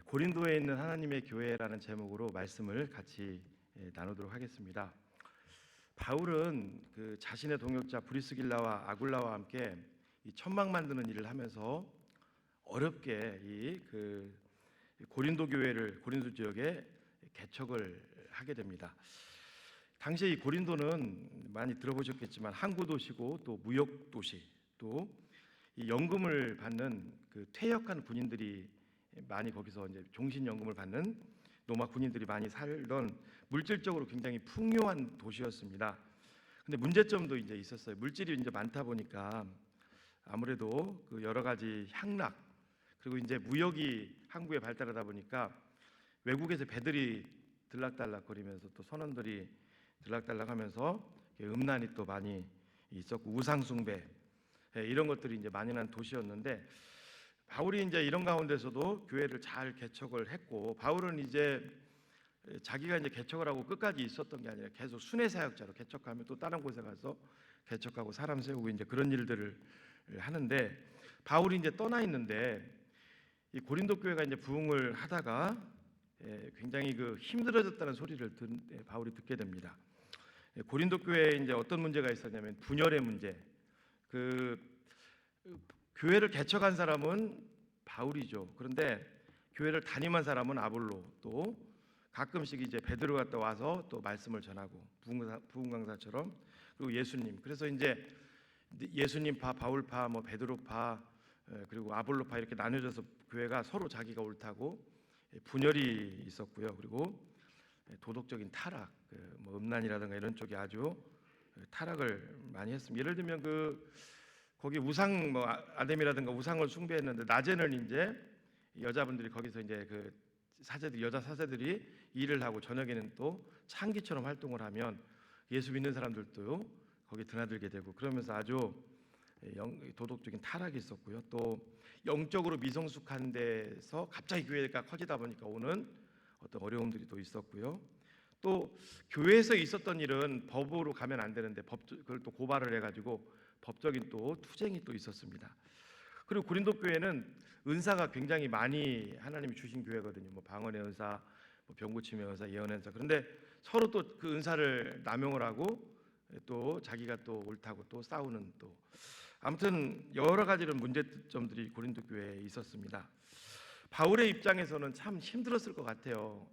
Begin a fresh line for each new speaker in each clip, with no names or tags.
고린도에 있는 하나님의 교회라는 제목으로 말씀을 같이 나누도록 하겠습니다. 바울은 그 자신의 동역자 브리스길라와 아굴라와 함께 이 천막 만드는 일을 하면서 어렵게 이 고린도 교회를 고린도 지역에 개척을 하게 됩니다. 당시에 이 고린도는 많이 들어보셨겠지만 항구 도시고 또 무역 도시, 또 이 연금을 받는 그 퇴역한 군인들이 많이 거기서 이제 종신연금을 받는 노마 군인들이 많이 살던 물질적으로 굉장히 풍요한 도시였습니다. 근데 문제점도 이제 있었어요. 물질이 이제 많다 보니까 아무래도 그 여러 가지 향락, 그리고 이제 무역이 항구에 발달하다 보니까 외국에서 배들이 들락달락거리면서 또 선원들이 들락달락하면서 음란이 또 많이 있었고 우상숭배, 이런 것들이 이제 만연한 도시였는데, 바울이 이제 이런 가운데서도 교회를 잘 개척을 했고, 바울은 이제 자기가 이제 개척을 하고 끝까지 있었던 게 아니라 계속 순회 사역자로 개척하면 또 다른 곳에 가서 개척하고 사람 세우고 이제 그런 일들을 하는데, 바울이 이제 떠나 있는데 이 고린도 교회가 이제 부흥을 하다가 굉장히 힘들어졌다는 소리를 바울이 듣게 됩니다. 고린도 교회에 이제 어떤 문제가 있었냐면 분열의 문제. 교회를 개척한 사람은 바울이죠. 그런데 교회를 담임한 사람은 아볼로, 또 가끔씩 이제 베드로 갔다 와서 또 말씀을 전하고 부흥 강사처럼, 그리고 예수님. 그래서 이제 예수님파, 바울파, 뭐 베드로파, 그리고 아볼로파 이렇게 나뉘어져서 교회가 서로 자기가 옳다고 분열이 있었고요. 그리고 도덕적인 타락, 뭐 음란이라든가 이런 쪽이 아주 타락을 많이 했습니다. 예를 들면 거기 우상 뭐 아담이라든가 우상을 숭배했는데 낮에는 이제 여자분들이 거기서 이제 여자 사제들이 일을 하고 저녁에는 또 창기처럼 활동을 하면 예수 믿는 사람들도 거기 드나들게 되고, 그러면서 아주 도덕적인 타락이 있었고요. 또 영적으로 미성숙한 데서 갑자기 교회가 커지다 보니까 오는 어떤 어려움들이 또 있었고요. 또 교회에서 있었던 일은 법으로 가면 안 되는데 그걸 또 고발을 해가지고 법적인 또 투쟁이 또 있었습니다. 그리고 고린도 교회는 은사가 굉장히 많이 하나님이 주신 교회거든요. 뭐 방언의 은사, 뭐 병고침의 은사, 예언의 은사. 그런데 서로 또 그 은사를 남용을 하고 또 자기가 또 옳다고 또 싸우는, 또 아무튼 여러 가지로 문제점들이 고린도 교회에 있었습니다. 바울의 입장에서는 참 힘들었을 것 같아요.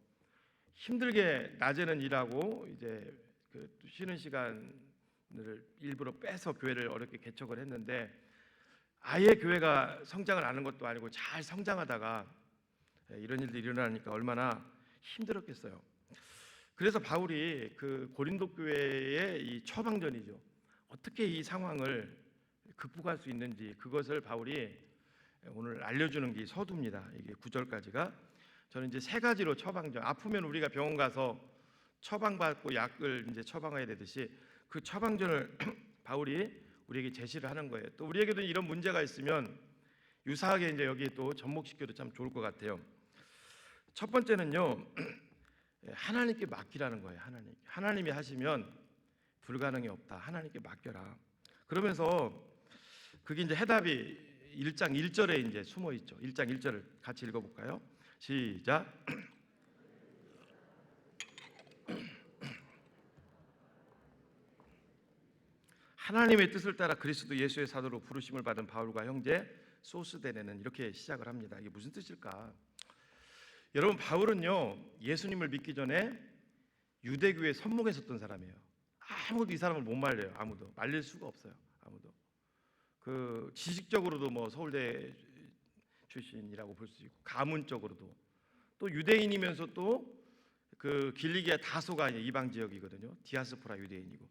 힘들게 낮에는 일하고 이제 쉬는 시간을 일부러 빼서 교회를 어렵게 개척을 했는데, 아예 교회가 성장을 안 하는 것도 아니고 잘 성장하다가 이런 일들이 일어나니까 얼마나 힘들었겠어요. 그래서 바울이 고린도 교회의 이 처방전이죠. 어떻게 이 상황을 극복할 수 있는지, 그것을 바울이 오늘 알려주는 게 서두입니다. 이게 9절까지가. 저는 이제 세 가지로 처방전. 아프면 우리가 병원 가서 처방받고 약을 이제 처방해야 되듯이 그 처방전을 바울이 우리에게 제시를 하는 거예요. 또 우리에게도 이런 문제가 있으면 유사하게 이제 여기 또 접목시켜도 참 좋을 것 같아요. 첫 번째는요, 하나님께 맡기라는 거예요. 하나님이 하시면 불가능이 없다. 하나님께 맡겨라. 그러면서 그게 이제 해답이 1장 1절에 이제 숨어 있죠. 1장 1절을 같이 읽어볼까요? 시작. 하나님의 뜻을 따라 그리스도 예수의 사도로 부르심을 받은 바울과 형제 소스데네는, 이렇게 시작을 합니다. 이게 무슨 뜻일까? 여러분, 바울은요 예수님을 믿기 전에 유대교에 선목했었던 사람이에요. 아무도 이 사람을 못 말려요. 아무도 말릴 수가 없어요. 아무도. 지식적으로도 뭐 서울대 출신이라고 볼 수 있고, 가문적으로도 또 유대인이면서 또 길리기아 다소가 이방 지역이거든요. 디아스포라 유대인이고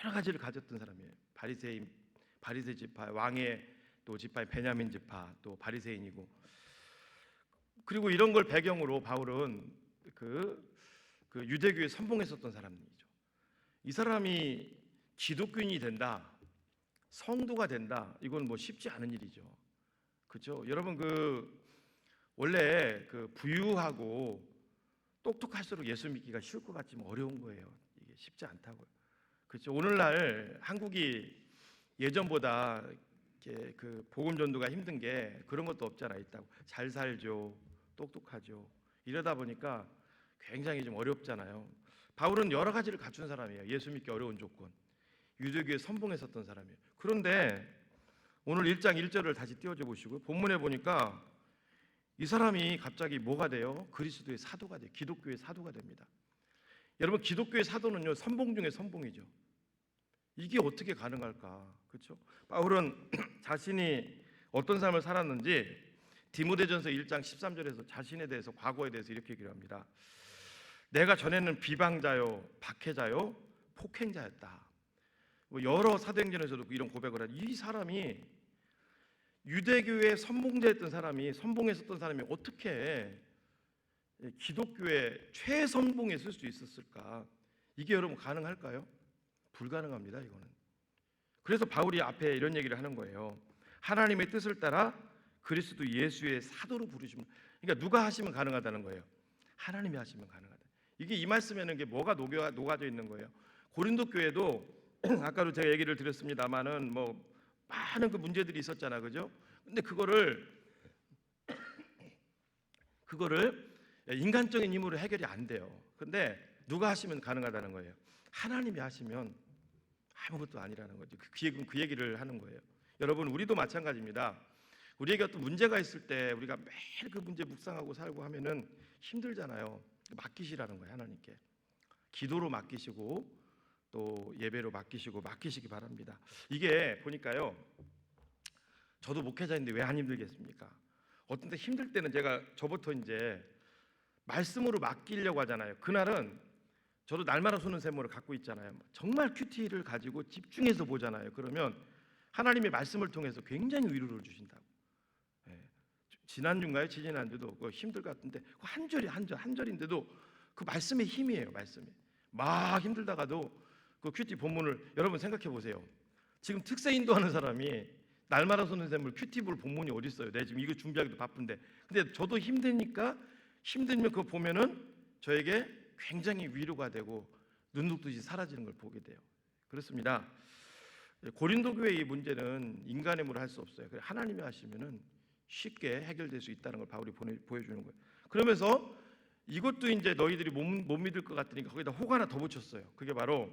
여러 가지를 가졌던 사람이에요. 바리새 지파, 왕의 또 지파인 베냐민 지파, 또 바리새인이고, 그리고 이런 걸 배경으로 바울은 유대교에 선봉했었던 사람이죠. 이 사람이 기독교인이 된다, 성도가 된다, 이건 뭐 쉽지 않은 일이죠. 그렇죠? 여러분, 원래 부유하고 똑똑할수록 예수 믿기가 쉬울 것 같지만 어려운 거예요. 이게 쉽지 않다고요. 그렇죠? 오늘날 한국이 예전보다 복음 전도가 힘든 게 그런 것도 없잖아. 있다고 잘 살죠, 똑똑하죠. 이러다 보니까 굉장히 좀 어렵잖아요. 바울은 여러 가지를 갖춘 사람이에요. 예수 믿기 어려운 조건. 유대교에 선봉했었던 사람이에요. 그런데 오늘 1장 1절을 다시 띄워줘 보시고 본문에 보니까 이 사람이 갑자기 뭐가 돼요? 그리스도의 사도가 돼요. 기독교의 사도가 됩니다. 여러분, 기독교의 사도는요, 선봉 중에 선봉이죠. 이게 어떻게 가능할까? 그렇죠? 바울은 자신이 어떤 삶을 살았는지 디모데전서 1장 13절에서 자신에 대해서, 과거에 대해서 이렇게 얘기를 합니다. 내가 전에는 비방자요, 박해자요, 폭행자였다. 여러 사도행전에서도 이런 고백을 하죠. 이 사람이 유대교의 선봉자였던 사람이, 선봉했었던 사람이 어떻게 기독교의 최선봉에 쓸 수 있었을까? 이게 여러분 가능할까요? 불가능합니다. 이거는. 그래서 바울이 앞에 이런 얘기를 하는 거예요. 하나님의 뜻을 따라 그리스도 예수의 사도로 부르시면, 그러니까 누가 하시면 가능하다는 거예요. 하나님이 하시면 가능하다. 이게 이 말씀에는 이게 뭐가 녹아져 있는 거예요. 고린도 교회도 아까도 제가 얘기를 드렸습니다만은 뭐 많은 그 문제들이 있었잖아, 그죠? 근데 그거를 인간적인 힘으로 해결이 안 돼요. 근데 누가 하시면 가능하다는 거예요. 하나님이 하시면 아무것도 아니라는 거죠. 그 얘기를 하는 거예요. 여러분, 우리도 마찬가지입니다. 우리에게 어떤 문제가 있을 때 우리가 매일 그 문제 묵상하고 살고 하면은 힘들잖아요. 맡기시라는 거예요. 하나님께 기도로 맡기시고 또 예배로 맡기시기 바랍니다. 이게 보니까요, 저도 목회자인데 왜 안 힘들겠습니까? 어떤 때 힘들 때는 저부터 이제 말씀으로 맡기려고 하잖아요. 그날은 저도 날마다 쏘는 샘물을 갖고 있잖아요. 정말 큐티를 가지고 집중해서 보잖아요. 그러면 하나님의 말씀을 통해서 굉장히 위로를 주신다고. 지난주인가요? 지난주도 힘들 것 같은데 한 절인데도 그 말씀의 힘이에요. 말씀이 막 힘들다가도 그 큐티 본문을 여러분 생각해 보세요. 지금 특세 인도하는 사람이 날마다 쏘는 샘물 큐티볼 본문이 어디 있어요? 내가 지금 이거 준비하기도 바쁜데, 근데 저도 힘드면 그거 보면은 저에게 굉장히 위로가 되고 눈녹듯이 사라지는 걸 보게 돼요. 그렇습니다. 고린도 교회의 이 문제는 인간의 힘으로 할 수 없어요. 하나님이 하시면은 쉽게 해결될 수 있다는 걸 바울이 보여주는 거예요. 그러면서 이것도 이제 너희들이 못 믿을 것 같으니까 거기다 혹 하나 더 붙였어요. 그게 바로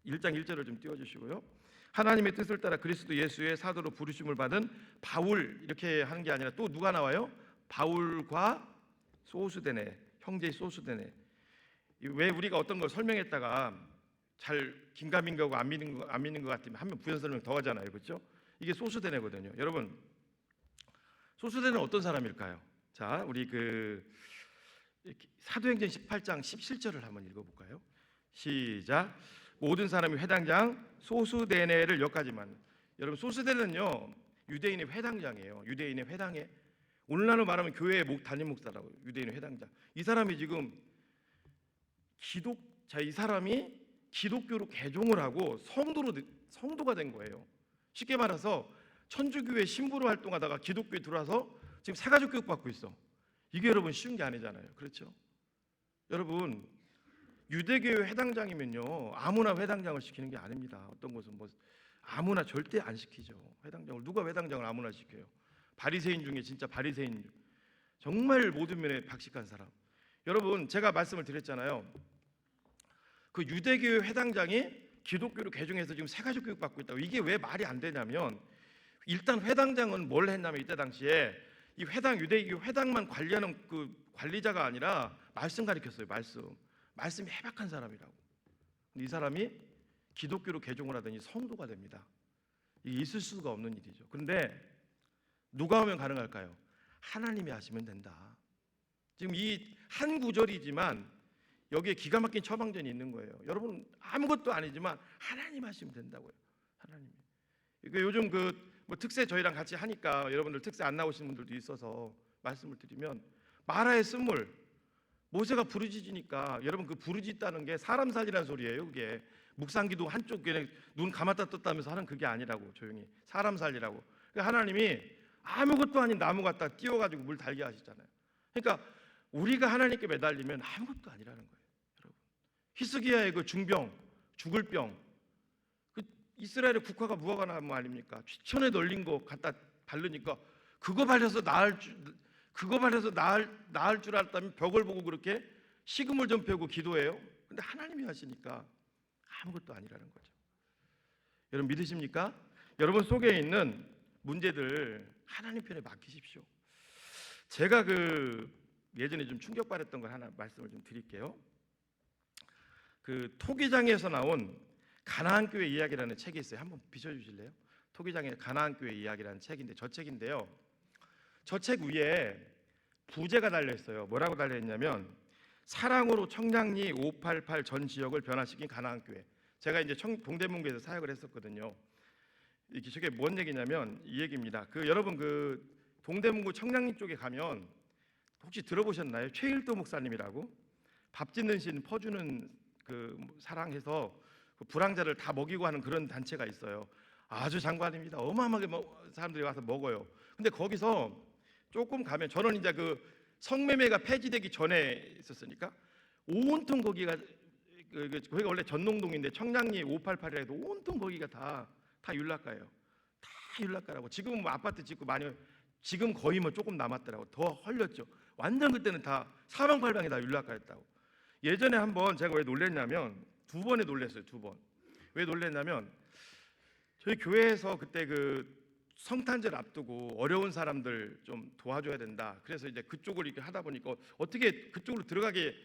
1장 1절을 좀 띄워주시고요. 하나님의 뜻을 따라 그리스도 예수의 사도로 부르심을 받은 바울, 이렇게 하는 게 아니라 또 누가 나와요? 바울과 소수데네, 형제 소수데네. 왜 우리가 어떤 걸 설명했다가 잘 긴가민가하고 안 믿는 것 같으면 한 명 부연 설명 더 하잖아요, 그렇죠? 이게 소수데네거든요. 여러분, 소수데네는 어떤 사람일까요? 자, 우리 사도행전 18장 17절을 한번 읽어볼까요? 시작. 모든 사람이 회당장 소수데네를 여기까지만. 여러분, 소수데네는요 유대인의 회당장이에요. 유대인의 회당에, 오늘날로 말하면 교회의 담임 목사라고. 유대인의 회당장. 이 사람이 지금 이 사람이 기독교로 개종을 하고 성도가 된 거예요. 쉽게 말해서 천주교회 신부로 활동하다가 기독교에 들어와서 지금 새가족 교육 받고 있어. 이게 여러분 쉬운 게 아니잖아요. 그렇죠? 여러분, 유대교회 회당장이면요 아무나 회당장을 시키는 게 아닙니다. 어떤 곳은 아무나 절대 안 시키죠. 회당장을 누가 회당장을 아무나 시켜요? 바리새인 중에 진짜 바리새인, 정말 모든 면에 박식한 사람. 여러분, 제가 말씀을 드렸잖아요. 그 유대교회 회당장이 기독교로 개종해서 지금 새가족 교육 받고 있다고. 이게 왜 말이 안 되냐면, 일단 회당장은 뭘 했냐면 이때 당시에 이 유대교 회당만 관리하는 그 관리자가 아니라 말씀 가르쳤어요. 말씀이 해박한 사람이라고. 근데 이 사람이 기독교로 개종을 하더니 성도가 됩니다. 이게 있을 수가 없는 일이죠. 그런데 누가 하면 가능할까요? 하나님이 하시면 된다. 지금 이 한 구절이지만 여기에 기가 막힌 처방전이 있는 거예요. 여러분, 아무것도 아니지만 하나님 하시면 된다고요. 하나님. 요즘 특세 저희랑 같이 하니까 여러분들 특세 안 나오시는 분들도 있어서 말씀을 드리면, 마라의 쓴물, 모세가 부르짖으니까, 여러분 그 부르짖다는 게 사람 살리라는 소리예요. 그게 묵상기도 한쪽 그냥 눈 감았다 떴다면서 하는 그게 아니라고. 조용히 사람 살리라고. 그러니까 하나님이 아무것도 아닌 나무 갖다 띄워가지고 물 달게 하시잖아요. 그러니까 우리가 하나님께 매달리면 아무것도 아니라는 거예요. 여러분, 히스기야의 그 중병, 죽을 병, 그 이스라엘의 국화가 무화과 나무 아닙니까? 쥐천에 널린 거 갖다 바르니까 그거 발려서 그것만 해서 나을 줄 알았다면 벽을 보고 그렇게 식음을 좀 펴고 기도해요. 근데 하나님이 하시니까 아무것도 아니라는 거죠. 여러분 믿으십니까? 여러분 속에 있는 문제들 하나님 편에 맡기십시오. 제가 예전에 좀 충격받았던 걸 하나 말씀을 좀 드릴게요. 토기장에서 나온 가나안 교회 이야기라는 책이 있어요. 한번 비춰주실래요? 토기장의 가나안 교회 이야기라는 책인데 저 책인데요. 저 책 위에 부제가 달려 있어요. 뭐라고 달려 있냐면 사랑으로 청량리 588 전 지역을 변화시킨 가나안 교회. 제가 이제 동대문구에서 사역을 했었거든요. 이게 저게 뭔 얘기냐면 이 얘기입니다. 여러분 동대문구 청량리 쪽에 가면 혹시 들어보셨나요? 최일도 목사님이라고 밥 짓는 신 퍼주는 사랑해서 불황자를 다 먹이고 하는 그런 단체가 있어요. 아주 장관입니다. 어마어마하게 사람들이 와서 먹어요. 근데 거기서 조금 가면 저는 이제 성매매가 폐지되기 전에 있었으니까 온통 거기가 원래 전농동인데 청량리 588이라 해도 온통 거기가 다 율락가예요. 다 율락가라고. 지금은 뭐 아파트 짓고 많이 지금 거의 뭐 조금 남았더라고. 더 헐렸죠. 완전 그때는 다 사방팔방이 다 율락가였다고. 예전에 한번 제가 왜 놀랬냐면 두 번에 놀랬어요. 두 번. 왜 놀랬냐면 저희 교회에서 그때 성탄절 앞두고 어려운 사람들 좀 도와줘야 된다. 그래서 이제 그쪽을 이렇게 하다 보니까 어떻게 그쪽으로 들어가게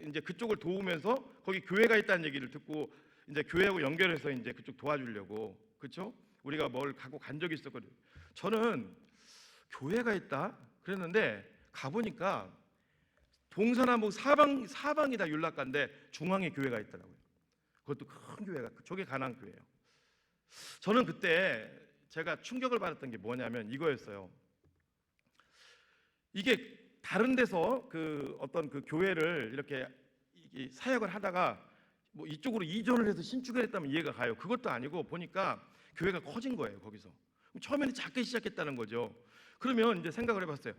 이제 그쪽을 도우면서 거기 교회가 있다는 얘기를 듣고 이제 교회하고 연결해서 이제 그쪽 도와주려고, 그렇죠? 우리가 뭘 갖고 간 적이 있었거든요. 저는 교회가 있다 그랬는데 가보니까 동서남북 사방이 다 율락가인데 중앙에 교회가 있더라고요. 그것도 큰 교회가, 저게 가나안 교회예요. 저는 그때 제가 충격을 받았던 게 뭐냐면 이거였어요. 이게 다른 데서 어떤 교회를 이렇게 사역을 하다가 뭐 이쪽으로 이전을 해서 신축을 했다면 이해가 가요. 그것도 아니고 보니까 교회가 커진 거예요. 거기서 처음에는 작게 시작했다는 거죠. 그러면 이제 생각을 해봤어요.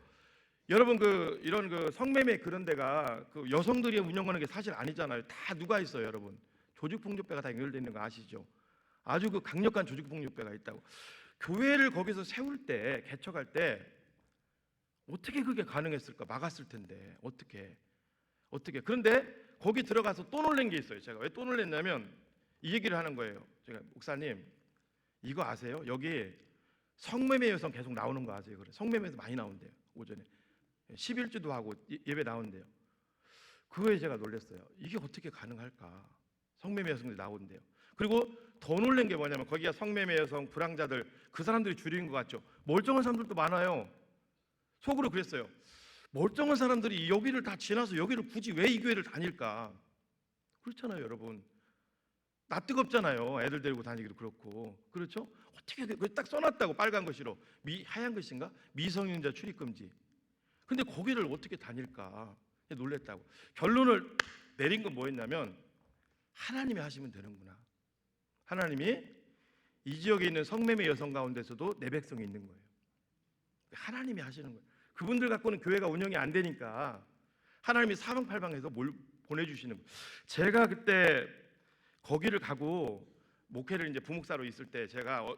여러분 이런 성매매 그런 데가 여성들이 운영하는 게 사실 아니잖아요. 다 누가 있어요, 여러분? 조직폭력배가 다 연결되어 있는 거 아시죠? 아주 강력한 조직폭력배가 있다고. 교회를 거기서 세울 때, 개척할 때 어떻게 그게 가능했을까? 막았을 텐데 어떻게? 그런데 거기 들어가서 또 놀란 게 있어요. 제가 왜 또 놀랐냐면 이 얘기를 하는 거예요. 제가 목사님 이거 아세요? 여기 성매매 여성 계속 나오는 거 아세요? 그래 성매매에서 많이 나온대요. 오전에 11주도 하고 예배 나온대요. 그거에 제가 놀랐어요. 이게 어떻게 가능할까? 성매매 여성들이 나온대요. 그리고 더 놀란 게 뭐냐면 거기가 성매매 여성, 불황자들 그 사람들이 주류인 것 같죠. 멀쩡한 사람들도 많아요. 속으로 그랬어요. 멀쩡한 사람들이 여기를 다 지나서 여기를 굳이 왜 이 교회를 다닐까? 그렇잖아요, 여러분. 나 뜨겁잖아요. 애들 데리고 다니기도 그렇고. 그렇죠? 어떻게 딱 써놨다고 빨간 글씨로 하얀 글씨인가? 미성년자 출입 금지. 근데 거기를 어떻게 다닐까? 놀랬다고. 결론을 내린 건 뭐였냐면 하나님이 하시면 되는구나. 하나님이 이 지역에 있는 성매매 여성 가운데서도 내 백성이 있는 거예요. 하나님이 하시는 거예요. 그분들 갖고는 교회가 운영이 안 되니까 하나님이 사방팔방에서 뭘 보내주시는 거예요. 제가 그때 거기를 가고 목회를 이제 부목사로 있을 때 제가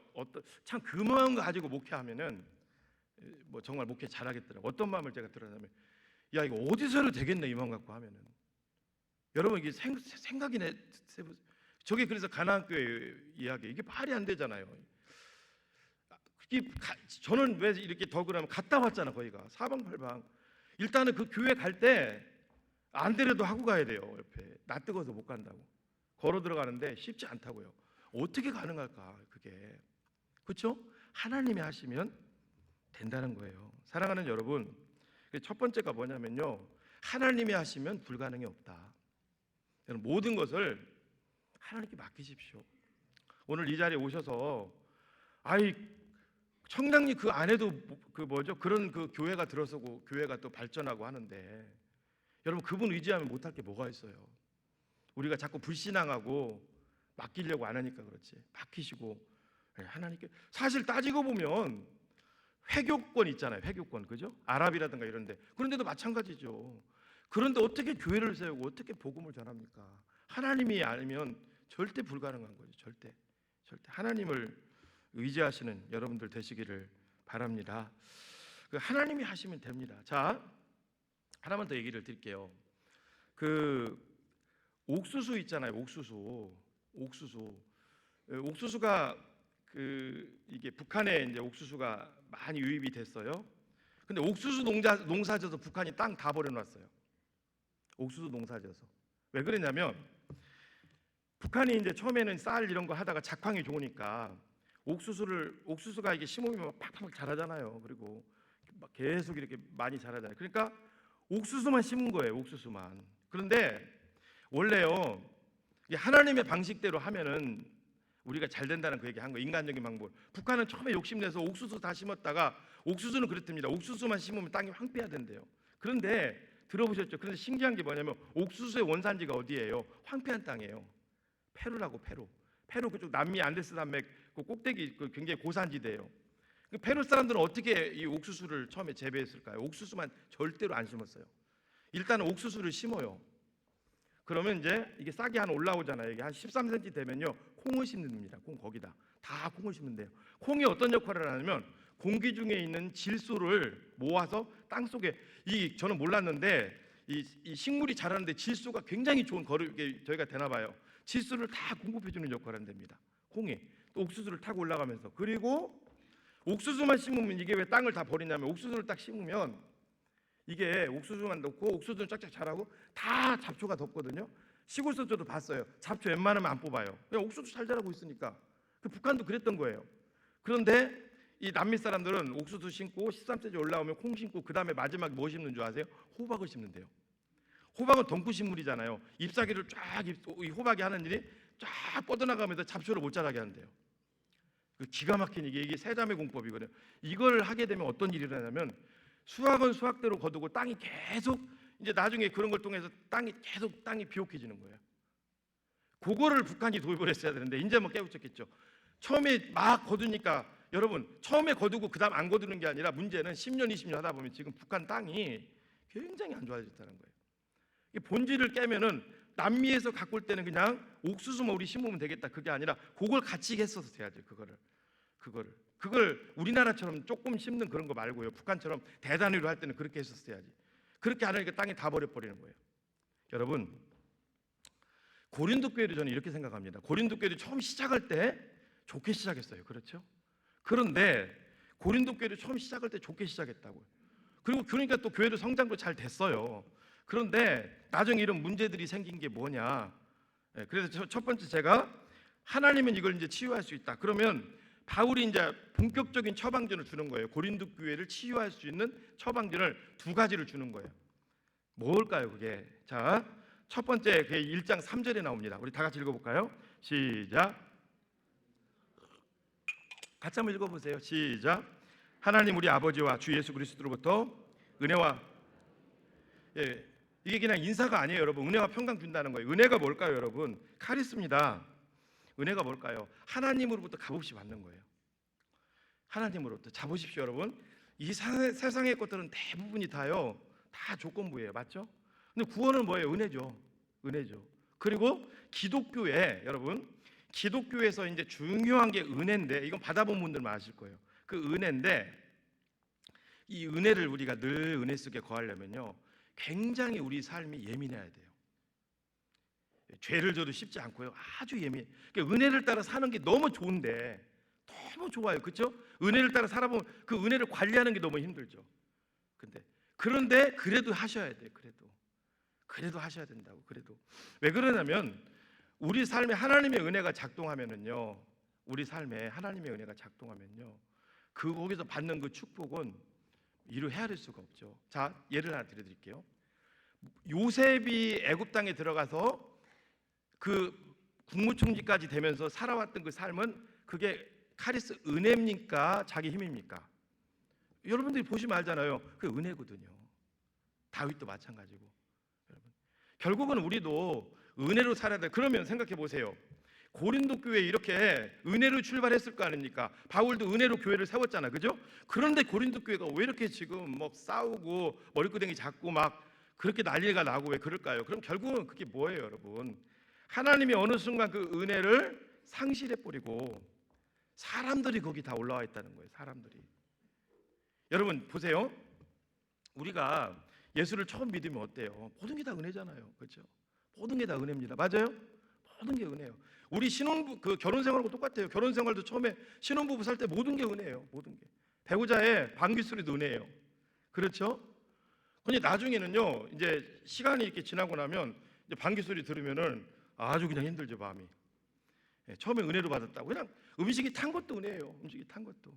참 그 마음 가지고 목회하면은 뭐 정말 목회 잘하겠더라고요. 어떤 마음을 제가 들었냐면 야 이거 어디서 해도 되겠네 이 마음 갖고 하면은. 여러분 이게 생각이네. 저게 그래서 가나안 교회 이야기 이게 말이 안 되잖아요. 저는 왜 이렇게 더 그러면 갔다 왔잖아. 거기가 사방팔방. 일단은 그 교회 갈 때 안 되려도 하고 가야 돼요. 옆에 나 뜨거워서 못 간다고 걸어 들어가는데 쉽지 않다고요. 어떻게 가능할까 그게. 그렇죠? 하나님이 하시면 된다는 거예요. 사랑하는 여러분, 첫 번째가 뭐냐면요, 하나님이 하시면 불가능이 없다. 여러분 모든 것을 하나님께 맡기십시오. 오늘 이 자리에 오셔서 청량리 그 안에도 그런 교회가 들어서고 교회가 또 발전하고 하는데 여러분 그분 의지하면 못할 게 뭐가 있어요? 우리가 자꾸 불신앙하고 맡기려고 안 하니까 그렇지. 맡기시고 하나님께. 사실 따지고 보면 회교권 있잖아요. 회교권, 그죠? 아랍이라든가 이런데 그런데도 마찬가지죠. 그런데 어떻게 교회를 세우고 어떻게 복음을 전합니까? 하나님이 아니면 절대 불가능한 거죠. 절대 하나님을 의지하시는 여러분들 되시기를 바랍니다. 그 하나님이 하시면 됩니다. 자, 하나만 더 얘기를 드릴게요. 그 옥수수 있잖아요. 옥수수가 이게 북한에 이제 옥수수가 많이 유입이 됐어요. 근데 옥수수 농사져서 북한이 땅 다 버려놨어요. 옥수수 농사져서. 왜 그러냐면 북한이 이제 처음에는 쌀 이런 거 하다가 작황이 좋으니까 옥수수가 이게 심으면 팍팍 자라잖아요. 그리고 막 계속 이렇게 많이 자라잖아요. 그러니까 옥수수만 심은 거예요. 옥수수만. 그런데 원래요, 이게 하나님의 방식대로 하면은 우리가 잘 된다는 그 얘기 한 거예요. 인간적인 방법. 북한은 처음에 욕심내서 옥수수 다 심었다가 옥수수는 그렇답니다. 옥수수만 심으면 땅이 황폐해야 된대요. 그런데 들어보셨죠? 그런데 신기한 게 뭐냐면 옥수수의 원산지가 어디예요? 황폐한 땅이에요. 페루라고. 페루 그쪽 남미 안데스 산맥 그 꼭대기 굉장히 고산지대예요. 그 페루 사람들은 어떻게 이 옥수수를 처음에 재배했을까요? 옥수수만 절대로 안 심었어요. 일단은 옥수수를 심어요. 그러면 이제 이게 싹이 한 올라오잖아요. 이게 한 13cm 되면요, 콩을 심습니다. 거기다 다 콩을 심으면 돼요. 콩이 어떤 역할을 하냐면 공기 중에 있는 질소를 모아서 땅 속에, 저는 몰랐는데 이 식물이 자라는데 질소가 굉장히 좋은 저희가 되나 봐요. 질소를 다 공급해 주는 역할을 한답니다. 콩이 또 옥수수를 타고 올라가면서. 그리고 옥수수만 심으면, 이게 왜 땅을 다 버리냐면 옥수수를 딱 심으면 이게 옥수수만 넣고 옥수수는 쫙쫙 자라고 다 잡초가 덮거든요. 시골에서 저도 봤어요. 잡초 웬만하면 안 뽑아요. 그냥 옥수수 잘 자라고 있으니까. 북한도 그랬던 거예요. 그런데 이 남미 사람들은 옥수수 심고 13cm 올라오면 콩 심고 그 다음에 마지막에 뭐 심는 줄 아세요? 호박을 심는데요. 호박은 덩쿨식물이잖아요. 잎사귀를 이 호박이 하는 일이 쫙 뻗어나가면서 잡초를 못 자라게 한대요. 기가 막힌 이게 세자매 공법이거든요. 이걸 하게 되면 어떤 일이 일어나냐면 수확은 수확대로 거두고 땅이 계속, 이제 나중에 그런 걸 통해서 땅이 비옥해지는 거예요. 그거를 북한이 도입을 했어야 되는데 이제 뭐 깨우쳤겠죠. 처음에 막 거두니까, 여러분 처음에 거두고 그 다음 안 거두는 게 아니라 문제는 10년 20년 하다 보면 지금 북한 땅이 굉장히 안 좋아졌다는 거예요. 이 본질을 깨면은 남미에서 갖고 올 때는 그냥 옥수수만 우리 심으면 되겠다, 그게 아니라 그걸 같이 했어서 돼야죠. 그걸 우리나라처럼 조금 심는 그런 거 말고요, 북한처럼 대단위로 할 때는 그렇게 했었어야지. 그렇게 안 하니까 땅이 다 버려버리는 거예요. 여러분, 고린도 교회도 저는 이렇게 생각합니다. 고린도 교회도 처음 시작할 때 좋게 시작했어요. 그렇죠? 그런데 고린도 교회도 처음 시작할 때 좋게 시작했다고요. 그리고 그러니까 또 교회도 성장도 잘 됐어요. 그런데 나중에 이런 문제들이 생긴 게 뭐냐? 그래서 첫 번째, 제가 하나님은 이걸 이제 치유할 수 있다. 그러면 바울이 이제 본격적인 처방전을 주는 거예요. 고린도 교회를 치유할 수 있는 처방전을 두 가지를 주는 거예요. 뭘까요, 그게? 자, 첫 번째, 그게 1장 3절에 나옵니다. 우리 다 같이 읽어볼까요? 시작. 같이 한번 읽어보세요. 시작. 하나님 우리 아버지와 주 예수 그리스도로부터 은혜와, 이게 그냥 인사가 아니에요, 여러분. 은혜와 평강 준다는 거예요. 은혜가 뭘까요, 여러분? 카리스입니다. 은혜가 뭘까요? 하나님으로부터 값없이 받는 거예요. 하나님으로부터. 자, 보십시오, 여러분. 이 세상의 것들은 대부분이 다 조건부예요. 맞죠? 근데 구원은 뭐예요? 은혜죠. 그리고 기독교에, 여러분, 기독교에서 이제 중요한 게 은혜인데, 이건 받아본 분들만 아실 거예요. 그 은혜인데, 이 은혜를 우리가 늘 은혜 속에 거하려면요, 굉장히 우리 삶이 예민해야 돼요. 죄를 져도 쉽지 않고요, 아주 예민해. 그러니까 은혜를 따라 사는 게 너무 좋은데, 너무 좋아요, 그렇죠? 은혜를 따라 살아보면 그 은혜를 관리하는 게 너무 힘들죠. 그런데 그래도 하셔야 돼요. 그래도 하셔야 된다고. 왜 그러냐면 우리 삶에 하나님의 은혜가 작동하면은요, 거기서 받는 그 축복은 이루 헤아릴 수가 없죠. 자, 예를 하나 드려드릴게요. 요셉이 애굽 땅에 들어가서 그 국무총리까지 되면서 살아왔던 그 삶은, 그게 카리스 은혜입니까, 자기 힘입니까? 여러분들이 보시면 알잖아요. 그 은혜거든요. 다윗도 마찬가지고. 여러분, 결국은 우리도 은혜로 살아야 돼. 그러면 생각해 보세요. 고린도 교회 이렇게 은혜로 출발했을 거 아닙니까? 바울도 은혜로 교회를 세웠잖아, 그죠? 그런데 고린도 교회가 왜 이렇게 지금 막 싸우고 머리끄댕이 잡고 막 그렇게 난리가 나고 왜 그럴까요? 그럼 결국은 그게 뭐예요, 여러분? 하나님이 어느 순간 그 은혜를 상실해 버리고 사람들이 거기 다 올라와 있다는 거예요. 사람들이. 여러분 보세요. 우리가 예수를 처음 믿으면 어때요? 모든 게 다 은혜잖아요. 그렇죠? 모든 게 다 은혜입니다. 맞아요? 모든 게 은혜예요. 우리 신혼부 결혼 생활하고 똑같아요. 결혼 생활도 처음에 신혼부부 살 때 모든 게 은혜예요. 모든 게. 배우자의 방귀 소리도 은혜예요. 그렇죠? 근데 나중에는요, 이제 시간이 이렇게 지나고 나면 이제 방귀 소리 들으면은 아주 그냥 힘들죠, 마음이. 예, 처음에 은혜로 받았다고. 그냥 음식이 탄 것도 은혜예요. 음식이 탄 것도.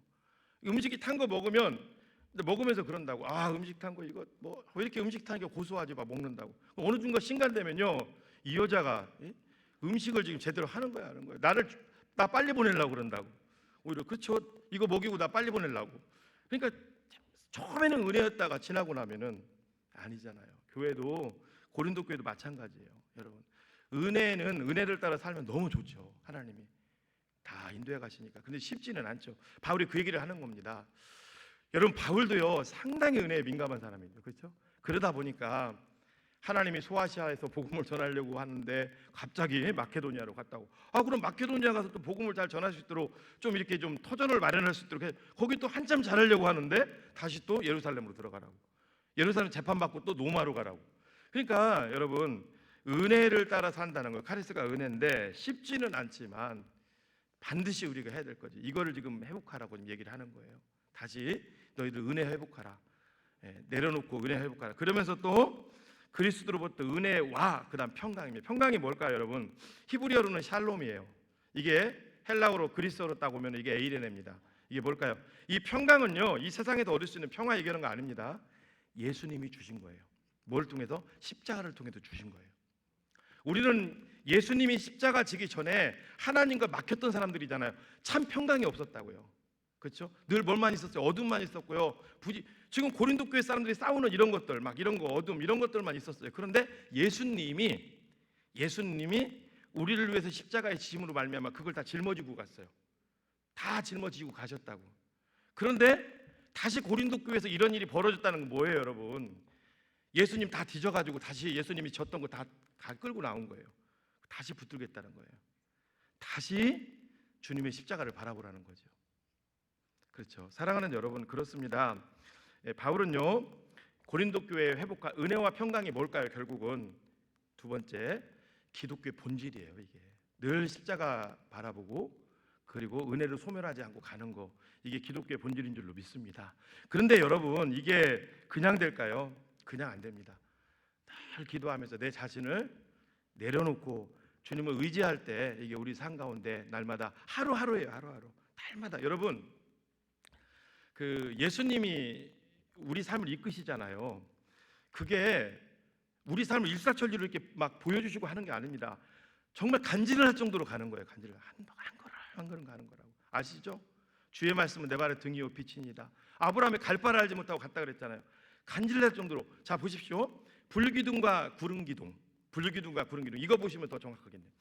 음식이 탄 거 먹으면 먹으면서 그런다고. 아, 음식 탄 거 이거 뭐 왜 이렇게 음식 탄 게 고소하지 막 먹는다고. 어느 순간 신간되면요, 이 여자가 음식을 지금 제대로 하는 거야, 하는 거야. 나 빨리 보내려고 그런다고. 오히려 그렇죠. 이거 먹이고 나 빨리 보내려고. 그러니까 처음에는 은혜였다가 지나고 나면은 아니잖아요. 교회도 고린도 교회도 마찬가지예요, 여러분. 은혜는 은혜를 따라 살면 너무 좋죠. 하나님이 다 인도해 가시니까. 근데 쉽지는 않죠. 바울이 그 얘기를 하는 겁니다. 여러분 바울도요 상당히 은혜에 민감한 사람이죠. 그렇죠? 그러다 보니까 하나님이 소아시아에서 복음을 전하려고 하는데 갑자기 마케도니아로 갔다고. 아, 그럼 마케도니아 가서 또 복음을 잘 전할 수 있도록 좀 이렇게 좀 터전을 마련할 수 있도록 거기 또 한참 잘하려고 하는데 다시 또 예루살렘으로 들어가라고. 예루살렘 재판받고 또 로마로 가라고. 그러니까 여러분 은혜를 따라 산다는 거, 카리스가 은혜인데 쉽지는 않지만 반드시 우리가 해야 될 거지. 이거를 지금 회복하라고 얘기를 하는 거예요. 다시 너희들 은혜 회복하라. 내려놓고 은혜 회복하라. 그러면서 또 그리스도로부터 은혜와 그다음 평강입니다. 평강이 뭘까요, 여러분? 히브리어로는 샬롬이에요. 이게 헬라어로 그리스어로 따보면 이게 에이레네입니다. 이게 뭘까요? 이 평강은요, 이 세상에서 얻을 수 있는 평화 얘기하는 거 아닙니다. 예수님이 주신 거예요. 뭘 통해서? 십자가를 통해서 주신 거예요. 우리는 예수님이 십자가 지기 전에 하나님과 막혔던 사람들이잖아요. 참 평강이 없었다고요. 그렇죠? 늘 뭘만 있었어요? 어둠만 있었고요. 지금 고린도 교회 사람들이 싸우는 이런 것들, 막 이런 거 어둠 이런 것들만 있었어요. 그런데 예수님이 우리를 위해서 십자가의 지심으로 말미암아 그걸 다 짊어지고 갔어요. 다 짊어지고 가셨다고. 그런데 다시 고린도 교회에서 이런 일이 벌어졌다는 건 뭐예요, 여러분? 예수님 다 뒤져가지고 다시 예수님이 졌던 거 다 끌고 나온 거예요. 다시 붙들겠다는 거예요. 다시 주님의 십자가를 바라보라는 거죠. 그렇죠. 사랑하는 여러분, 그렇습니다. 바울은요 고린도 교회의 회복과 은혜와 평강이 뭘까요? 결국은 두 번째 기독교의 본질이에요. 이게 늘 십자가 바라보고 그리고 은혜를 소멸하지 않고 가는 거, 이게 기독교의 본질인 줄로 믿습니다. 그런데 여러분 이게 그냥 될까요? 그냥 안 됩니다. 늘 기도하면서 내 자신을 내려놓고 주님을 의지할 때 이게 우리 삶 가운데 날마다 하루하루예요. 하루하루 날마다. 여러분 그 예수님이 우리 삶을 이끄시잖아요. 그게 우리 삶을 일사천리로 이렇게 막 보여주시고 하는 게 아닙니다. 정말 간질을 할 정도로 가는 거예요. 간질을 한 걸음 가는 거라고. 아시죠? 주의 말씀은 내 발의 등이요 빛이니이다. 아브라함이 갈 바를 알지 못하고 갔다 그랬잖아요. 간질할 정도로. 자 보십시오. 불기둥과 구름기둥 이거 보시면 더 정확하겠네요.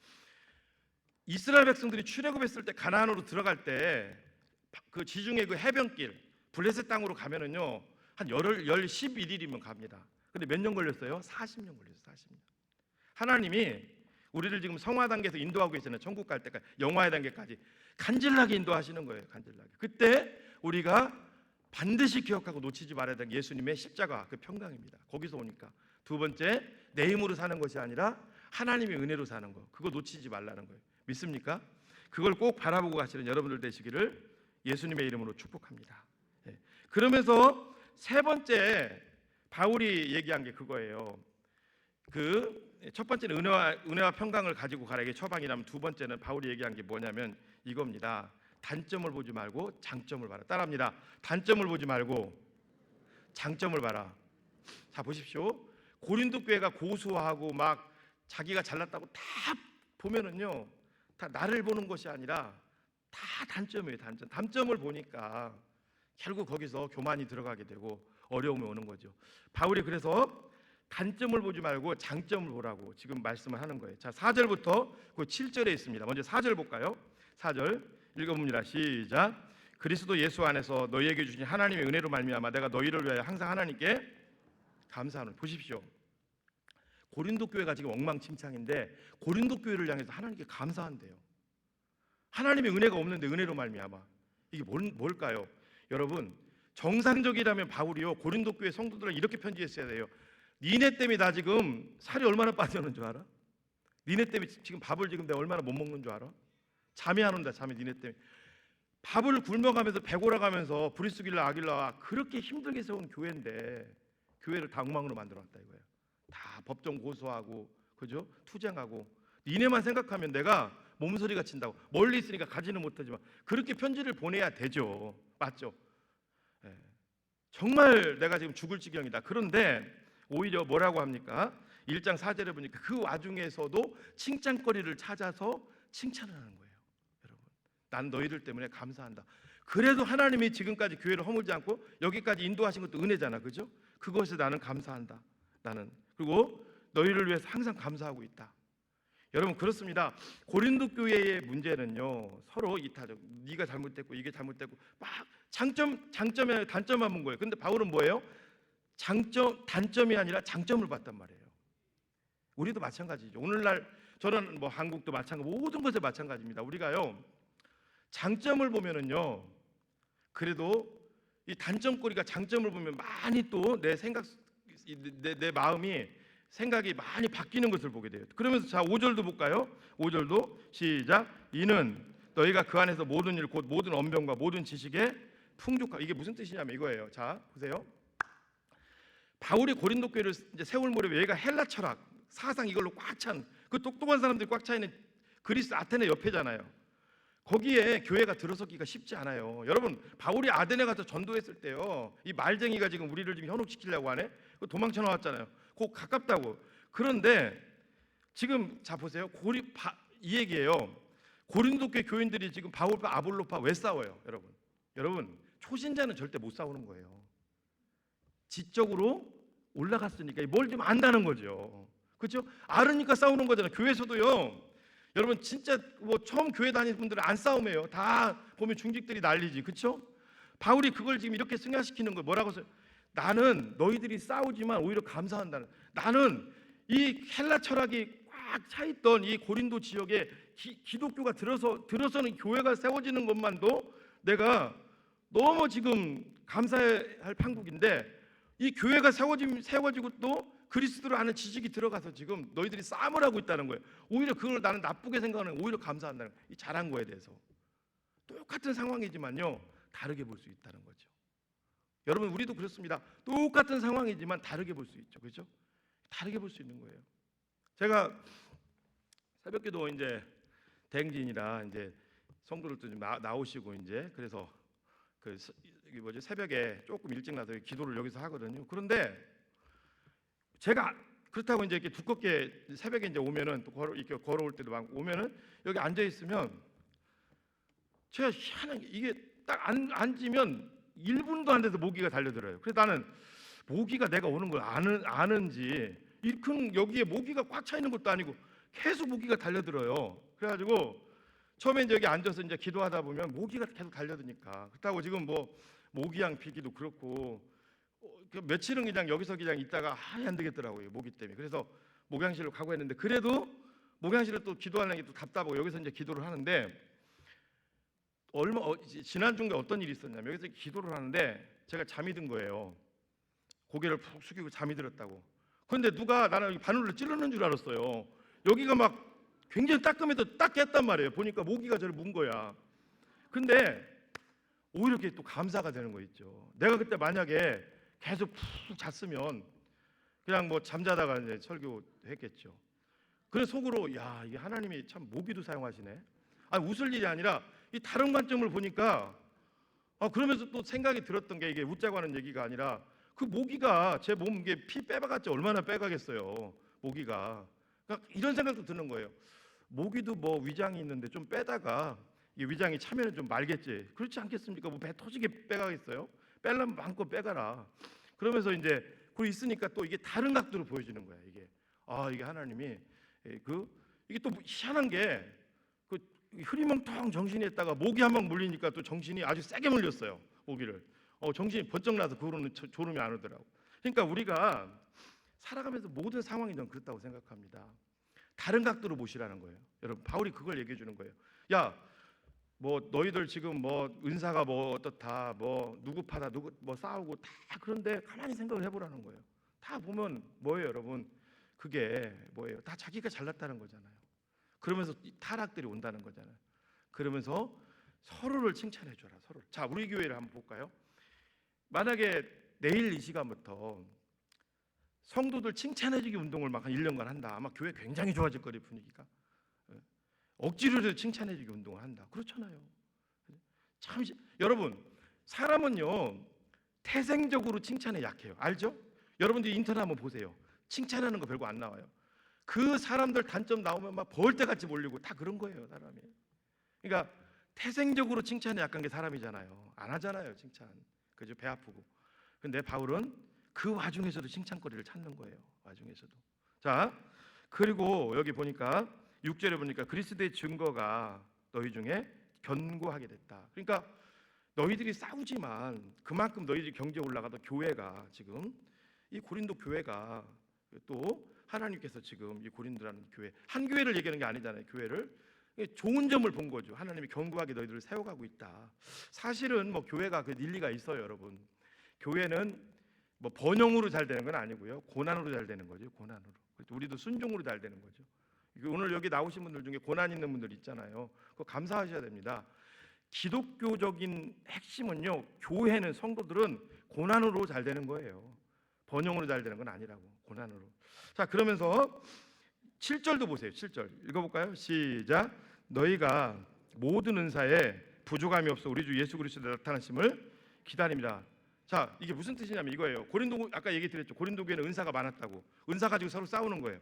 이스라엘 백성들이 출애굽했을 때 가나안으로 들어갈 때 그 지중해 그 해변길 블레셋 땅으로 가면은요 한 11일이면 갑니다. 근데 몇 년 걸렸어요? 40년 걸렸어요. 40년. 하나님이 우리를 지금 성화 단계에서 인도하고 계시는 천국 갈 때까지, 영화의 단계까지 간절하게 인도하시는 거예요. 간절하게. 그때 우리가 반드시 기억하고 놓치지 말아야 되는 예수님의 십자가, 그 평강입니다. 거기서 오니까 두 번째, 내 힘으로 사는 것이 아니라 하나님의 은혜로 사는 거, 그거 놓치지 말라는 거예요. 믿습니까? 그걸 꼭 바라보고 가시는 여러분들 되시기를 예수님의 이름으로 축복합니다. 그러면서 세 번째 바울이 얘기한 게 그거예요. 그 첫 번째는 은혜와 평강을 가지고 가라, 이게 처방이라면, 두 번째는 바울이 얘기한 게 뭐냐면 이겁니다. 단점을 보지 말고 장점을 봐라. 따라합니다. 단점을 보지 말고 장점을 봐라. 자 보십시오. 고린도 교회가 고수하고 막 자기가 잘났다고 다 보면은요, 다 나를 보는 것이 아니라 다 단점이에요. 단점을 보니까 결국 거기서 교만이 들어가게 되고 어려움이 오는 거죠. 바울이 그래서 단점을 보지 말고 장점을 보라고 지금 말씀을 하는 거예요. 자 4절부터 그 7절에 있습니다. 먼저 4절 볼까요? 4절 읽어봅니다. 시작. 그리스도 예수 안에서 너희에게 주신 하나님의 은혜로 말미암아 내가 너희를 위하여 항상 하나님께 감사하노니. 보십시오. 고린도 교회가 지금 엉망진창인데 고린도 교회를 향해서 하나님께 감사한대요. 하나님의 은혜가 없는데 은혜로 말미암아. 이게 뭘까요? 여러분 정상적이라면 바울이요 고린도 교회 성도들을 이렇게 편지했어야 돼요. 니네 때문에 나 지금 살이 얼마나 빠졌는 줄 알아? 니네 때문에 지금 밥을 지금 내가 얼마나 못 먹는 줄 알아? 잠이 안 온다. 잠이 니네 때문에. 밥을 굶어가면서 배고라가면서 브리스길라 아길라 그렇게 힘들게 세운 교회인데 교회를 다 엉망으로 만들어놨다 이거예요. 다 법정 고소하고 그죠? 투쟁하고 니네만 생각하면 내가 몸소리가 친다고 멀리 있으니까 가지는 못하지만 그렇게 편지를 보내야 되죠. 맞죠? 예. 정말 내가 지금 죽을 지경이다. 그런데 오히려 뭐라고 합니까? 1장 4절에 보니까 그 와중에서도 칭찬거리를 찾아서 칭찬을 하는 거예요. 여러분, 난 너희들 때문에 감사한다. 그래도 하나님이 지금까지 교회를 허물지 않고 여기까지 인도하신 것도 은혜잖아, 그죠? 그것에 나는 감사한다. 나는 그리고 너희를 위해서 항상 감사하고 있다. 여러분 그렇습니다. 고린도 교회의 문제는요 서로 이타적. 네가 잘못됐고 이게 잘못됐고 막 장점이 아니라 단점만 본 거예요. 근데 바울은 뭐예요? 단점이 아니라 장점을 봤단 말이에요. 우리도 마찬가지죠. 오늘날 저는 뭐 한국도 마찬가지, 모든 것에 마찬가지입니다. 우리가요 장점을 보면은요 그래도 이 단점거리가 장점을 보면 많이 또 내 생각, 내 마음이 생각이 많이 바뀌는 것을 보게 돼요. 그러면서 자 5절도 볼까요? 5절도 시작. 이는 너희가 그 안에서 모든 일 곧 모든 언변과 모든 지식에 풍족하고. 이게 무슨 뜻이냐면 이거예요. 자 보세요. 바울이 고린도 교회를 이제 세울 무렵에 얘가 헬라 철학 사상 이걸로 꽉 찬 그 똑똑한 사람들이 꽉 차 있는 그리스 아테네 옆에잖아요. 거기에 교회가 들어서기가 쉽지 않아요. 여러분 바울이 아테네 가서 전도했을 때요 이 말쟁이가 지금 우리를 지금 현혹시키려고 하네. 도망쳐 나왔잖아요. 그 가깝다고. 그런데 지금 자 보세요. 이 얘기예요. 고린도 교회 교인들이 지금 바울과 아볼로파 왜 싸워요? 여러분 초신자는 절대 못 싸우는 거예요. 지적으로 올라갔으니까 뭘 좀 안다는 거죠. 그렇죠? 알으니까 싸우는 거잖아요. 교회에서도요. 여러분 진짜 뭐 처음 교회 다니는 분들은 안 싸움해요. 다 보면 중직들이 난리지. 그렇죠? 바울이 그걸 지금 이렇게 승화시키는 거예요. 뭐라고 해서 나는 너희들이 싸우지만 오히려 감사한다는. 나는 이 헬라 철학이 꽉 차 있던 이 고린도 지역에 기독교가 들어서는 교회가 세워지는 것만도 내가 너무 지금 감사할 판국인데 이 교회가 세워지고 또 그리스도를 아는 지식이 들어가서 지금 너희들이 싸움을 하고 있다는 거예요. 오히려 그걸 나는 나쁘게 생각하는 오히려 감사한다는 거예요. 이 잘한 거에 대해서. 똑같은 상황이지만요 다르게 볼 수 있다는 거죠. 여러분 우리도 그렇습니다. 똑같은 상황이지만 다르게 볼 수 있죠. 그렇죠? 다르게 볼 수 있는 거예요. 제가 새벽기도 이제 대행진이라 이제 성도들도 좀 나오시고 이제 그래서 새벽에 조금 일찍 나서 기도를 여기서 하거든요. 그런데 제가 그렇다고 이제 이렇게 두껍게 새벽에 이제 오면은 또 이렇게 걸어올 때도 많고 오면은 여기 앉아 있으면 제가 희한한 게 이게 딱 앉으면 1분도 안 돼서 모기가 달려들어요. 그래서 나는 모기가 내가 오는 걸 아는지 여기에 모기가 꽉 차 있는 것도 아니고 계속 모기가 달려들어요. 그래가지고 처음에 이제 여기 앉아서 이제 기도하다 보면 모기가 계속 달려드니까 그렇다고 지금 뭐 모기향 피기도 그렇고 며칠은 그냥 여기서 그냥 있다가 안 되겠더라고요. 모기 때문에. 그래서 목양실로 가고 했는데 그래도 목양실에 또 기도하는 게 또 답답하고 여기서 이제 기도를 하는데 지난주에 어떤 일이 있었냐면 여기서 기도를 하는데 제가 잠이 든 거예요. 고개를 푹 숙이고 잠이 들었다고. 그런데 누가 나는 바늘로 찌르는 줄 알았어요. 여기가 막 굉장히 따끔해도 딱 깼단 말이에요. 보니까 모기가 저를 문 거야. 근데 오히려 이렇게 또 감사가 되는 거 있죠. 내가 그때 만약에 계속 푹 잤으면 그냥 뭐 잠자다가 이제 설교했겠죠. 그래서 속으로 야 이게 하나님이 참 모기도 사용하시네. 웃을 일이 아니라 이 다른 관점을 보니까 그러면서 또 생각이 들었던 게 이게 웃자고 하는 얘기가 아니라 그 모기가 제 몸에 피 빼박았지 얼마나 빼가겠어요. 모기가. 그러니까 이런 생각도 드는 거예요. 모기도 뭐 위장이 있는데 좀 빼다가 이 위장이 차면은 좀 말겠지. 그렇지 않겠습니까? 뭐 배 터지게 빼가겠어요? 빼려면 마음껏 빼가라. 그러면서 이제 그 있으니까 또 이게 다른 각도로 보여지는 거야. 이게 하나님이 이게 또 희한한 게 흐리멍텅 정신이 있다가 모기 한 방 물리니까 또 정신이 아주 세게 물렸어요. 모기를. 정신이 번쩍 나서 그 후로는 졸음이 안 오더라고. 그러니까 우리가 살아가면서 모든 상황이 전 그렇다고 생각합니다. 다른 각도로 보시라는 거예요. 여러분 바울이 그걸 얘기해 주는 거예요. 야 뭐 너희들 지금 뭐 은사가 뭐 어떻다, 뭐 누구 파다, 누구 뭐 싸우고 다 그런데 가만히 생각을 해보라는 거예요. 다 보면 뭐예요, 여러분? 그게 뭐예요? 다 자기가 잘났다는 거잖아요. 그러면서 타락들이 온다는 거잖아요. 그러면서 서로를 칭찬해줘라, 서로. 자, 우리 교회를 한번 볼까요? 만약에 내일 이 시간부터 성도들 칭찬해주기 운동을 막 한 1년간 한다. 아마 교회 굉장히 좋아질 거예요, 분위기가. 억지로라도 칭찬해주기 운동을 한다. 그렇잖아요. 참 여러분, 사람은요 태생적으로 칭찬에 약해요. 알죠? 여러분들 인터넷 한번 보세요. 칭찬하는 거 별거 안 나와요. 그 사람들 단점 나오면 막 벌떼같이 몰리고 다 그런 거예요, 사람이. 그러니까 태생적으로 칭찬에 약한 게 사람이잖아요. 안 하잖아요, 칭찬. 그죠? 배 아프고. 근데 바울은 그 와중에서도 칭찬거리를 찾는 거예요. 와중에서도. 자, 그리고 여기 보니까 6절에 보니까 그리스도의 증거가 너희 중에 견고하게 됐다. 그러니까 너희들이 싸우지만 그만큼 너희들이 경제 올라가도 교회가 지금 이 고린도 교회가 또 하나님께서 지금 이 고린도라는 교회, 한 교회를 얘기하는 게 아니잖아요. 교회를 좋은 점을 본 거죠. 하나님이 견고하게 너희들을 세워가고 있다. 사실은 뭐 교회가 그 일리가 있어요, 여러분. 교회는 뭐 번영으로 잘 되는 건 아니고요, 고난으로 잘 되는 거죠. 고난으로. 우리도 순종으로 잘 되는 거죠. 오늘 여기 나오신 분들 중에 고난 있는 분들 있잖아요. 그거 감사하셔야 됩니다. 기독교적인 핵심은요, 교회는 성도들은 고난으로 잘 되는 거예요. 번영으로 잘 되는 건 아니라고. 고난으로. 자, 그러면서 7절도 보세요. 7절 읽어볼까요? 시작. 너희가 모든 은사에 부족함이 없어 우리 주 예수 그리스도의 나타나심을 기다립니다. 자, 이게 무슨 뜻이냐면 이거예요. 고린도, 아까 얘기 드렸죠. 고린도 교회는 은사가 많았다고. 은사 가지고 서로 싸우는 거예요.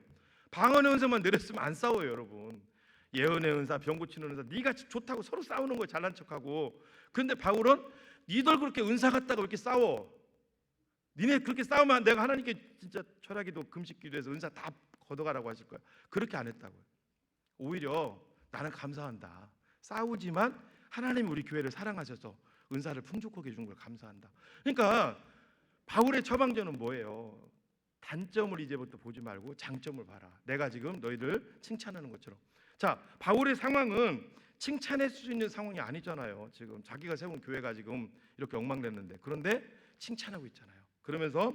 방언의 은사만 내렸으면 안 싸워요, 여러분. 예언의 은사, 병 고치는 은사, 네가 좋다고 서로 싸우는 거예요, 잘난 척하고. 그런데 바울은 니들 그렇게 은사 갖다가 왜 이렇게 싸워? 니네 그렇게 싸우면 내가 하나님께 진짜 철학기도 금식기도해서 은사 다 걷어가라고 하실 거야. 그렇게 안 했다고요. 오히려 나는 감사한다. 싸우지만 하나님이 우리 교회를 사랑하셔서 은사를 풍족하게 해준 걸 감사한다. 그러니까 바울의 처방전은 뭐예요? 단점을 이제부터 보지 말고 장점을 봐라. 내가 지금 너희들 칭찬하는 것처럼. 자, 바울의 상황은 칭찬할 수 있는 상황이 아니잖아요. 지금 자기가 세운 교회가 지금 이렇게 엉망됐는데, 그런데 칭찬하고 있잖아요. 그러면서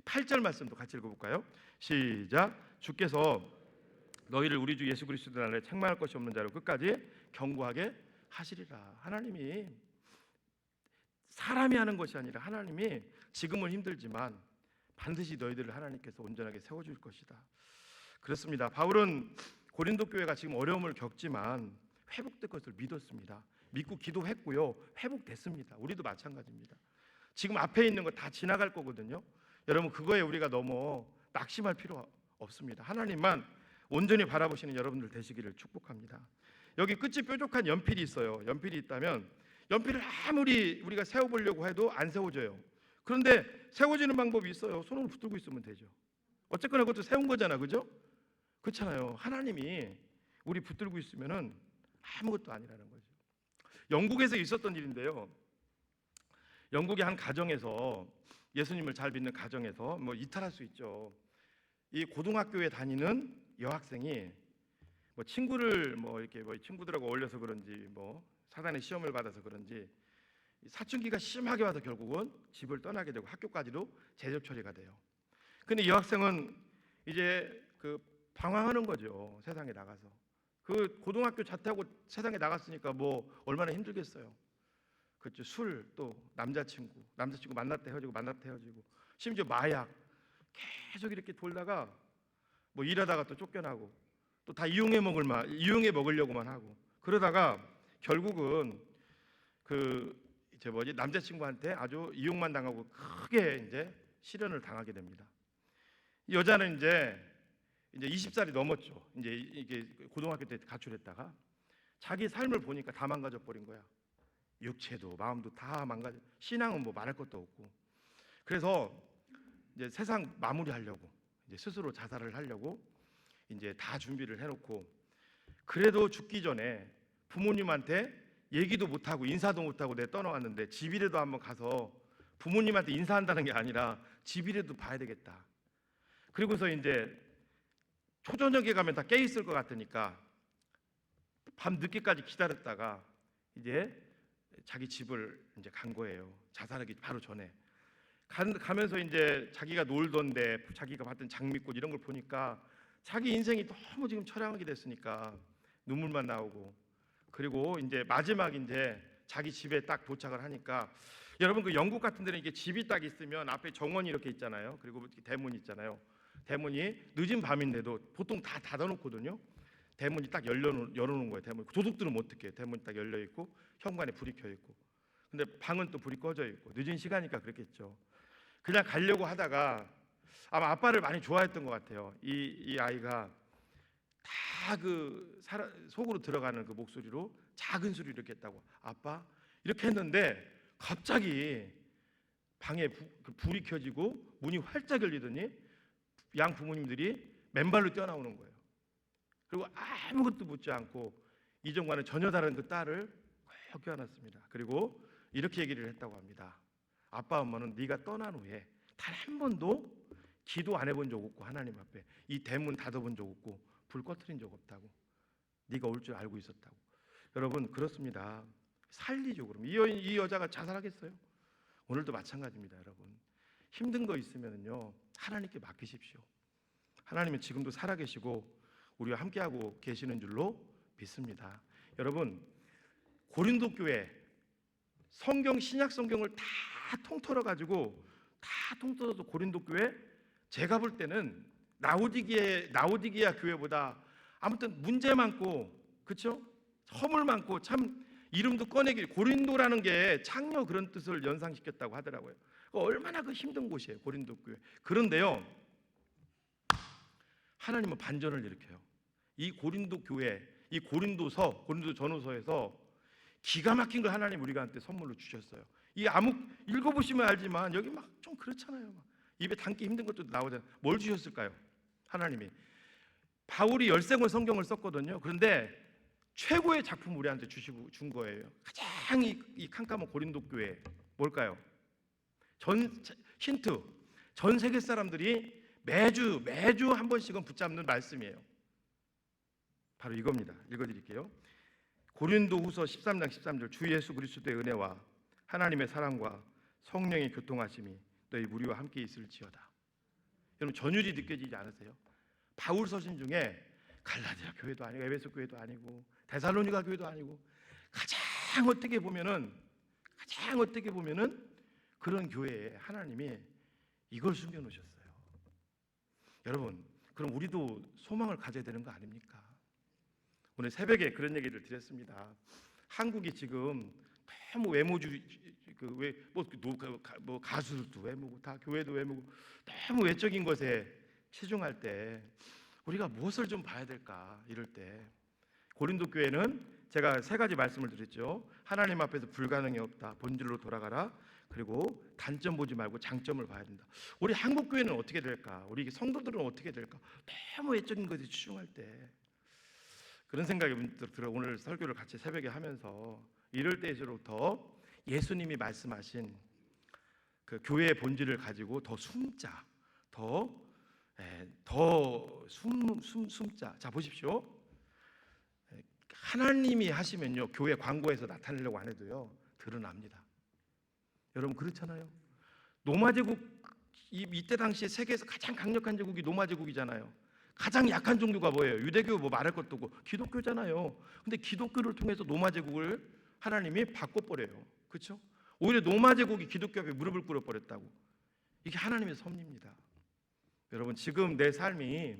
8절 말씀도 같이 읽어볼까요? 시작. 주께서 너희를 우리 주 예수 그리스도 안에 책망할 것이 없는 자로 끝까지 견고하게 하시리라. 하나님이 사람이 하는 것이 아니라 하나님이 지금은 힘들지만 반드시 너희들을 하나님께서 온전하게 세워줄 것이다. 그렇습니다. 바울은 고린도 교회가 지금 어려움을 겪지만 회복될 것을 믿었습니다. 믿고 기도했고요, 회복됐습니다. 우리도 마찬가지입니다. 지금 앞에 있는 거 다 지나갈 거거든요. 여러분, 그거에 우리가 너무 낙심할 필요 없습니다. 하나님만 온전히 바라보시는 여러분들 되시기를 축복합니다. 여기 끝이 뾰족한 연필이 있어요. 연필이 있다면 연필을 아무리 우리가 세워보려고 해도 안 세워져요. 그런데 세워지는 방법이 있어요. 손으로 붙들고 있으면 되죠. 어쨌거나 그것도 세운 거잖아, 그죠? 그렇잖아요. 하나님이 우리 붙들고 있으면은 아무것도 아니라는 거죠. 영국에서 있었던 일인데요. 영국의 한 가정에서, 예수님을 잘 믿는 가정에서, 뭐 이탈할 수 있죠. 이 고등학교에 다니는 여학생이 뭐 친구를 뭐 이렇게 뭐 친구들하고 어울려서 그런지 뭐 사단의 시험을 받아서 그런지 사춘기가 심하게 와서 결국은 집을 떠나게 되고 학교까지도 재접 처리가 돼요. 근데 이 여학생은 이제 그 방황하는 거죠. 세상에 나가서. 그 고등학교 자퇴하고 세상에 나갔으니까 뭐 얼마나 힘들겠어요. 그렇죠. 술, 또 남자친구 만났다 헤어지고 심지어 마약 계속 이렇게 돌다가 뭐 일하다가 또 쫓겨나고 또 다 이용해 먹으려고만 하고, 그러다가 결국은 그 이제 남자친구한테 아주 이용만 당하고 크게 이제 실연을 당하게 됩니다. 이 여자는 이제 20살이 넘었죠. 이제 이게 고등학교 때 가출했다가 자기 삶을 보니까 다 망가져 버린 거야. 육체도 마음도 다 망가져. 신앙은 뭐 말할 것도 없고. 그래서 이제 세상 마무리하려고 이제 스스로 자살을 하려고 이제 다 준비를 해놓고, 그래도 죽기 전에 부모님한테 얘기도 못하고 인사도 못하고 내가 떠나왔는데 집이라도 한번 가서 부모님한테 인사한다는 게 아니라 집이라도 봐야 되겠다. 그리고서 이제 초저녁에 가면 다 깨 있을 것 같으니까 밤 늦게까지 기다렸다가 이제 자기 집을 이제 간 거예요. 자살하기 바로 전에. 가면서 이제 자기가 놀던데 자기가 봤던 장미꽃 이런 걸 보니까 자기 인생이 너무 지금 처량하게 됐으니까 눈물만 나오고, 그리고 이제 마지막 이제 자기 집에 딱 도착을 하니까, 여러분 그 영국 같은 데는 이게 집이 딱 있으면 앞에 정원이 이렇게 있잖아요. 그리고 대문이 있잖아요. 대문이 늦은 밤인데도 보통 다 닫아놓거든요. 대문이 딱 열어놓은 거예요. 대문 도둑들은 어떻게 해요? 대문이 딱 열려 있고 현관에 불이 켜 있고, 근데 방은 또 불이 꺼져 있고 늦은 시간이니까 그랬겠죠. 그냥 가려고 하다가 아마 아빠를 많이 좋아했던 것 같아요. 이 아이가 다 그 속으로 들어가는 그 목소리로 작은 소리로 이렇게 했다고, 아빠 이렇게 했는데 갑자기 방에 불이 켜지고 문이 활짝 열리더니 양 부모님들이 맨발로 뛰어나오는 거예요. 그리고 아무것도 묻지 않고 이전과는 전혀 다른 그 딸을 꼭 껴안았습니다. 그리고 이렇게 얘기를 했다고 합니다. 아빠 엄마는 네가 떠난 후에 단 한 번도 기도 안 해본 적 없고 하나님 앞에 이 대문 닫아본 적 없고 불 꺼트린 적 없다고. 네가 올 줄 알고 있었다고. 여러분 그렇습니다. 살리죠. 그럼 이 여자가 자살하겠어요? 오늘도 마찬가지입니다. 여러분 힘든 거 있으면요 하나님께 맡기십시오. 하나님은 지금도 살아계시고 우리와 함께하고 계시는 줄로 믿습니다. 여러분 고린도 교회 성경 신약 성경을 다 통틀어 가지고 다 통틀어서 고린도 교회, 제가 볼 때는 라오디게아 교회보다 아무튼 문제 많고 그렇죠? 허물 많고 참 이름도 꺼내기, 고린도라는 게 창녀 그런 뜻을 연상시켰다고 하더라고요. 얼마나 그 힘든 곳이에요 고린도 교회. 그런데요 하나님은 반전을 일으켜요. 이 고린도 교회, 이 고린도 전후서에서 기가 막힌 걸 하나님 우리한테 선물로 주셨어요. 이 암흑 읽어보시면 알지만 여기 막 좀 그렇잖아요. 막 입에 담기 힘든 것도 나오잖아요. 뭘 주셨을까요? 하나님이. 바울이 13권 성경을 썼거든요. 그런데 최고의 작품 우리한테 준 거예요. 가장 이 캄캄한 고린도 교회 뭘까요? 힌트. 전 세계 사람들이 매주 한 번씩은 붙잡는 말씀이에요. 바로 이겁니다. 읽어드릴게요. 고린도후서 13장 13절. 주 예수 그리스도의 은혜와 하나님의 사랑과 성령의 교통하심이 너희 무리와 함께 있을지어다. 여러분 전율이 느껴지지 않으세요? 바울 서신 중에 갈라디아 교회도 아니고 에베소 교회도 아니고 데살로니가 교회도 아니고 가장 어떻게 보면은 그런 교회에 하나님이 이걸 숨겨놓으셨어요. 여러분 그럼 우리도 소망을 가져야 되는 거 아닙니까? 오늘 새벽에 그런 얘기를 드렸습니다. 한국이 지금 너무 외모주의, 가수도 외모고 다 교회도 외모고 너무 외적인 것에 치중할 때 우리가 무엇을 좀 봐야 될까? 이럴 때 고린도 교회는 제가 3가지 말씀을 드렸죠. 하나님 앞에서 불가능이 없다. 본질로 돌아가라. 그리고 단점 보지 말고 장점을 봐야 된다. 우리 한국 교회는 어떻게 될까? 우리 성도들은 어떻게 될까? 너무 외적인 것에 치중할 때 그런 생각이 들어 오늘 설교를 같이 새벽에 하면서 이럴 때일수록 더 예수님이 말씀하신 그 교회의 본질을 가지고 더 숨자, 숨자. 자 보십시오. 하나님이 하시면요 교회 광고에서 나타내려고 안 해도요 드러납니다. 여러분 그렇잖아요. 로마 제국 이때 당시에 세계에서 가장 강력한 제국이 로마 제국이잖아요. 가장 약한 종교가 뭐예요? 유대교 뭐 말할 것도 없고 기독교잖아요. 근데 기독교를 통해서 로마 제국을 하나님이 바꿔버려요. 그렇죠? 오히려 로마 제국이 기독교 앞에 무릎을 꿇어버렸다고. 이게 하나님의 섭리입니다. 여러분 지금 내 삶이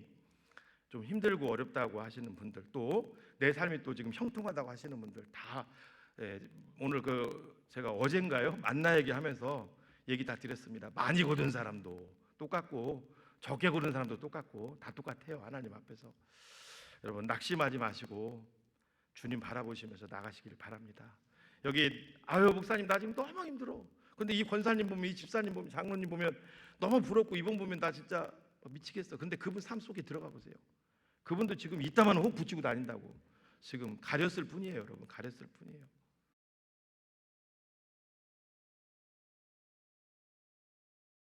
좀 힘들고 어렵다고 하시는 분들, 또 내 삶이 또 지금 형통하다고 하시는 분들 다 오늘 제가 어젠가요? 만나 얘기하면서 얘기 다 드렸습니다. 많이 고든 사람도 똑같고 적게 고든 사람도 똑같고 다 똑같아요. 하나님 앞에서. 여러분 낙심하지 마시고 주님 바라보시면서 나가시길 바랍니다. 여기 목사님 나 지금 너무 힘들어. 근데 이 권사님 보면, 이 집사님 보면, 장로님 보면 너무 부럽고 이분 보면 나 진짜 미치겠어. 근데 그분 삶 속에 들어가 보세요. 그분도 지금 이따만 혹 붙이고 다닌다고 지금 가렸을 뿐이에요. 여러분 가렸을 뿐이에요.